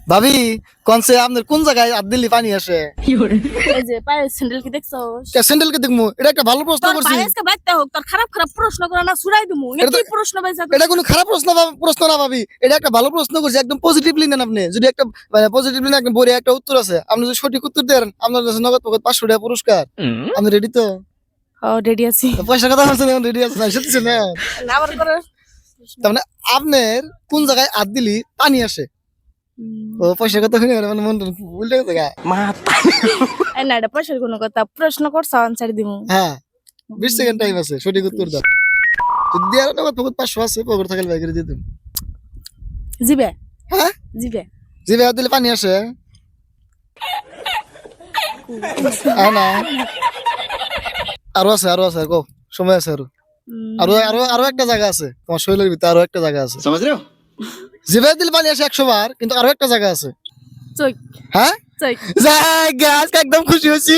ভাবি কোনসে আপনার কোন জায়গায় হাত দিলি পানি আসে? এই যে পায়ের স্যান্ডেল কি দেখছো? স্যান্ডেল কে দেখমু? এটা একটা ভালো প্রশ্ন তোর করছি। পায়েসকে বাইতে হোক, তোর খারাপ খারাপ প্রশ্ন করে না ছুড়াই দিমু। এটা তো- কি প্রশ্ন বাইছা? এটা কোনো খারাপ প্রশ্ন না ভাবি, এটা একটা ভালো প্রশ্ন করছি, একদম পজিটিভলি নেন আপনি। যদি একটা পজিটিভলি না, একদম বড় একটা উত্তর আছে, আপনি যদি সঠিক উত্তর দেন আপনার কাছে নগদ পকেট 500 টাকা পুরস্কার। আপনি রেডি তো? ও রেডি আছি। পয়সার কথা বলছেন, রেডি আছে না? সত্যি না? না আবার করে তার মানে আপনার কোন জায়গায় হাত দিলি পানি আসে? ও পয়সার কথা শুনে মানে মন উল্টে গেছে গা। এই না, এটা পয়সার কোনো কথা। প্রশ্ন করছো, আনসার দিমু। হ্যাঁ, 20 সেকেন্ড টাইম আছে, সঠিক উত্তর দাও। যদি দেওয়ার নগদ পকেট 500 আছে, পকেট থাকলে বাইরে দিয়ে দিন। জিবে হ্যাঁ, জিবে যে হাত দিলে পানি আসে? হ্যাঁ না, আরো আছে, কো সময় আছে আরো। আরো আরো আরো একটা জায়গা আছে, তোমার শরীরের ভিতরে আরো একটা জায়গা আছে। समझ रहे हो? জিভে দিলে পানি আসে 100 বার, কিন্তু আরো একটা জায়গা আছে। চোখ হ্যাঁ, চোখ জায়গা, আজকে একদম খুশি হয়েছি।